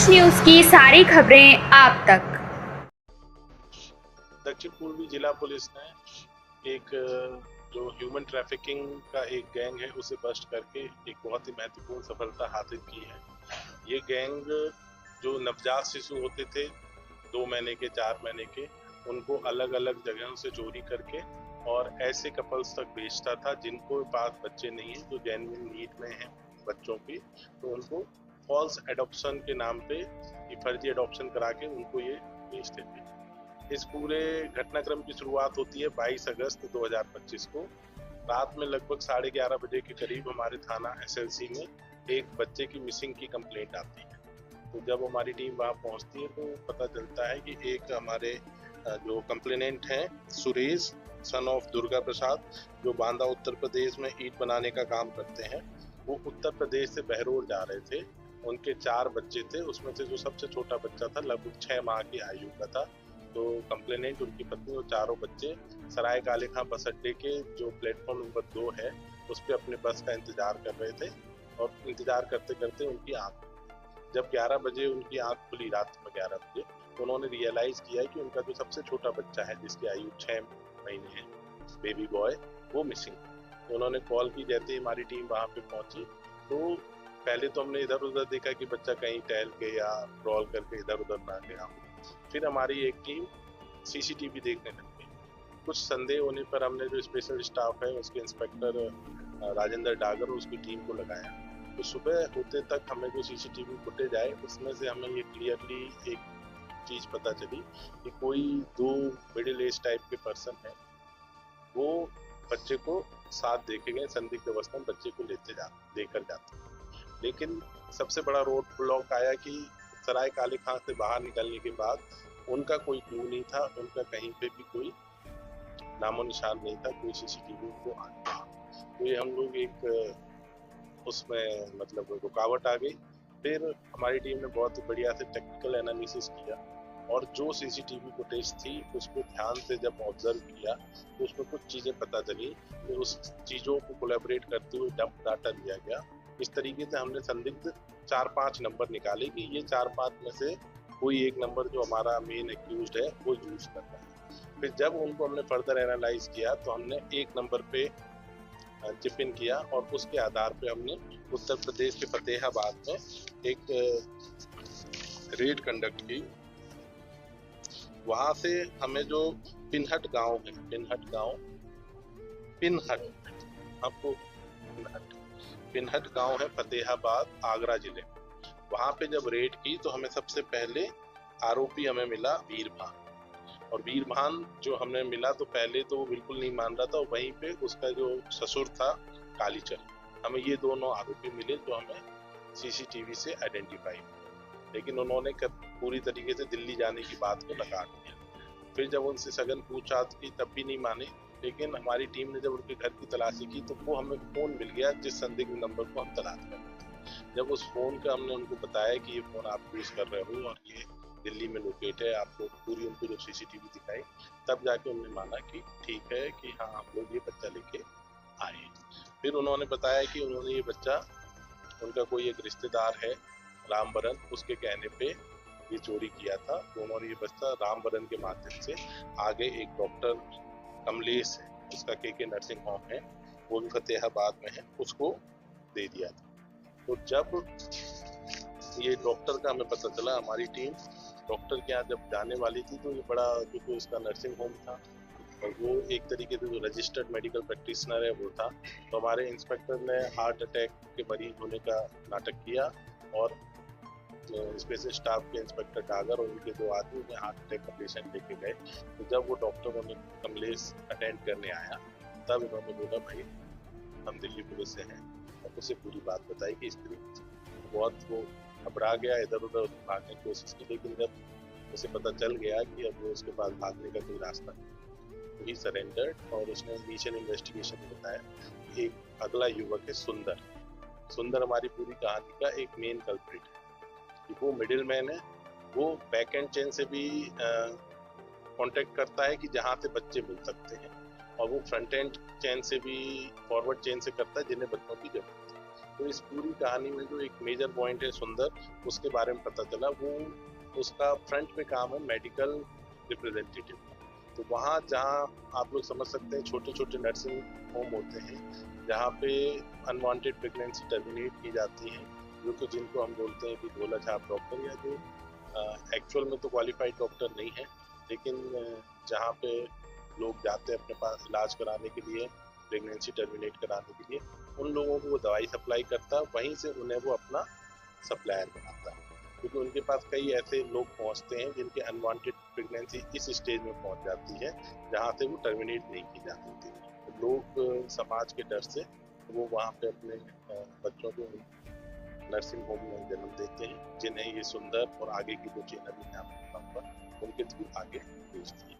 देश न्यूज की सारी खबरें आप तक। दक्षिण पूर्वी जिला पुलिस ने एक जो ह्यूमन ट्रैफिकिंग का एक गैंग है उसे बस्ट करके एक बहुत ही महत्वपूर्ण सफलता हासिल की है। ये गैंग जो नवजात शिशु होते थे 2 महीने के 4 महीने के, उनको अलग अलग जगहों से चोरी करके और ऐसे कपल्स तक बेचता था जिनको पास बच्चे नहीं हैं, जो जेन्युइन नीड में हैं बच्चों की, तो उनको फॉल्स एडॉप्शन के नाम पे ये फर्जी एडॉप्शन करा के उनको ये बेचते थे। इस पूरे घटनाक्रम की शुरुआत होती है 22 अगस्त 2025 को। रात में लगभग 11:30 बजे के करीब हमारे थाना SLC में एक बच्चे की मिसिंग की कंप्लेंट आती है। तो जब हमारी टीम वहाँ पहुँचती है तो पता चलता है कि एक हमारे जो कंप्लेनेंट हैं सुरेश सन ऑफ दुर्गा प्रसाद, जो बांदा उत्तर प्रदेश में ईंट बनाने का काम करते हैं, वो उत्तर प्रदेश से बहरोड जा रहे थे। उनके 4 बच्चे थे, उसमें से जो सबसे छोटा बच्चा था लगभग 6 माह की आयु का था। तो कंप्लेनेंट, उनकी पत्नी और चारों बच्चे सराय काले खां बस अड्डे के जो प्लेटफॉर्म नंबर 2 है उस पर अपने बस का इंतजार कर रहे थे और इंतजार करते करते उनकी आँख, जब 11 बजे उनकी आँख खुली रात में 11 बजे, तो उन्होंने रियलाइज किया कि उनका जो सबसे छोटा बच्चा है जिसकी आयु 6 महीने है, बेबी बॉय, वो मिसिंग। तो उन्होंने कॉल की, जैसे ही हमारी टीम वहाँ पे पहुंची तो पहले तो हमने इधर उधर देखा कि बच्चा कहीं टहल के या क्रॉल करके इधर उधर ना गया। फिर हमारी एक टीम CCTV देखने लग गई। कुछ संदेह होने पर हमने जो स्पेशल स्टाफ है उसके इंस्पेक्टर राजेंद्र डागर और उसकी टीम को लगाया। तो सुबह होते तक हमें जो CCTV फुटेज आए उसमें से हमें ये क्लियरली एक चीज़ पता चली कि कोई 2 मिडिल एज टाइप के पर्सन है, वो बच्चे को साथ देखे गए संदिग्ध अवस्था में बच्चे को लेकर जाते। लेकिन सबसे बड़ा रोड ब्लॉक आया कि सराय काले खां से बाहर निकलने के बाद उनका कोई क्लू नहीं था, उनका कहीं पे भी कोई नामो निशान नहीं था, कोई CCTV को आया। तो ये हम लोग एक उसमें मतलब रुकावट आ गई। फिर हमारी टीम ने बहुत ही बढ़िया से टेक्निकल एनालिसिस किया और जो CCTV फुटेज थी उसको ध्यान से जब ऑब्जर्व किया तो उसमें कुछ चीज़ें पता चली। तो उस चीज़ों को कोलैबोरेट करते हुए डंप डाटा लिया गया। इस तरीके से हमने संदिग्ध 4-5 नंबर निकाले कि ये 4-5 में से कोई एक नंबर जो हमारा मेन एक्यूज्ड है वो यूज कर रहा है। फिर जब उनको हमने फर्दर एनालाइज किया तो हमने एक नंबर पे चिप इन किया और उसके आधार पे हमने उत्तर प्रदेश के फतेहाबाद में एक रेड कंडक्ट की। वहां से हमें जो पिनहट गांव है, पिनहट गांव है फतेहाबाद आगरा जिले, वहां पे जब रेड की तो हमें सबसे पहले आरोपी हमें मिला वीरभान। और वीरभान जो हमें मिला तो पहले तो वो बिल्कुल नहीं मान रहा था, और वहीं पे उसका जो ससुर था कालीचर, हमें ये दोनों आरोपी मिले जो हमें CCTV से आइडेंटिफाई। लेकिन उन्होंने पूरी तरीके से दिल्ली जाने की बात को नकार दिया। फिर जब उनसे सघन पूछताछ की तब भी नहीं माने। लेकिन हमारी टीम ने जब उनके घर की तलाशी की तो वो हमें फोन मिल गया जिस संदिग्ध नंबर को हम तलाश कर रहे थे। जब उस फोन का हमने उनको बताया कि ये फोन आप यूज कर रहे हो और ये दिल्ली में लोकेट है, आपको पूरी उनको जब CCTV दिखाई तब जाके उन्होंने माना कि ठीक है कि हाँ हम लोग ये बच्चा लेके आए। फिर उन्होंने बताया कि उन्होंने ये बच्चा, उनका कोई एक रिश्तेदार है रामबरन, उसके कहने पे ये चोरी किया था। तो उन्होंने ये बच्चा रामबरन के माध्यम से आगे एक डॉक्टर कमलेश है, उसका KK नर्सिंग होम है, वो भी फतेहाबाद में है, उसको दे दिया था। तो जब ये डॉक्टर का हमें पता चला, हमारी टीम डॉक्टर के यहाँ जब जाने वाली थी तो ये बड़ा, क्योंकि उसका नर्सिंग होम था और वो एक तरीके से जो रजिस्टर्ड मेडिकल प्रैक्टिशनर है वो था, तो हमारे इंस्पेक्टर ने हार्ट अटैक के मरीज होने का नाटक किया और स्पेशल स्टाफ के इंस्पेक्टर डागर और उनके 2 आदमी ने हार्ट अटैक का पेशेंट लेके गए। तो जब वो डॉक्टर उन्हें कमलेश अटेंड करने आया तब उन्होंने बोला भाई हम दिल्ली पुलिस से हैं, और उसे पूरी बात बताई कि इस तरीके से। बहुत वो घबरा गया, इधर उधर भागने की कोशिश की, लेकिन जब उसे पता चल गया कि अब वो उसके पास भागने का कोई रास्ता नहीं, तो ही सरेंडर्ड। और उसने इनिशियल इन्वेस्टिगेशन में बताया कि एक अगला युवक है सुंदर हमारी पूरी कहानी का एक मेन कल्प्रिट है कि वो मिडिल मैन है, वो बैक एंड चेन से भी कांटेक्ट करता है कि जहाँ से बच्चे मिल सकते हैं, और वो फ्रंट एंड चेन से भी, फॉरवर्ड चेन से करता है जिन्हें बच्चों की जरूरत है। तो इस पूरी कहानी में जो एक मेजर पॉइंट है सुंदर, उसके बारे में पता चला। वो उसका फ्रंट पे काम है मेडिकल रिप्रेजेंटेटिव। तो वहाँ जहाँ आप लोग समझ सकते हैं छोटे छोटे नर्सिंग होम होते हैं जहाँ पे अनवांटेड प्रेगनेंसी टर्मिनेट की जाती है, जो कि जिनको हम बोलते हैं कि झोला छाप डॉक्टर, या जो एक्चुअल में तो क्वालिफाइड डॉक्टर नहीं है, लेकिन जहाँ पे लोग जाते हैं अपने पास इलाज कराने के लिए, प्रेगनेंसी टर्मिनेट कराने के लिए, उन लोगों को वो दवाई सप्लाई करता है, वहीं से उन्हें वो अपना सप्लायर बनाता है। क्योंकि उनके पास कई ऐसे लोग पहुंचते हैं जिनके अनवांटेड प्रेगनेंसी इस स्टेज में पहुंच जाती है जहाँ से वो टर्मिनेट नहीं की जा सकती। तो लोग समाज के डर से वो वहाँ पे अपने बच्चों को नर्सिंग होम में जन्म देते हैं, जिन्हें ये सुंदर और आगे की जो चेन अभी मैं आपको बताऊंगा उनके थ्रू आगे भेजती है।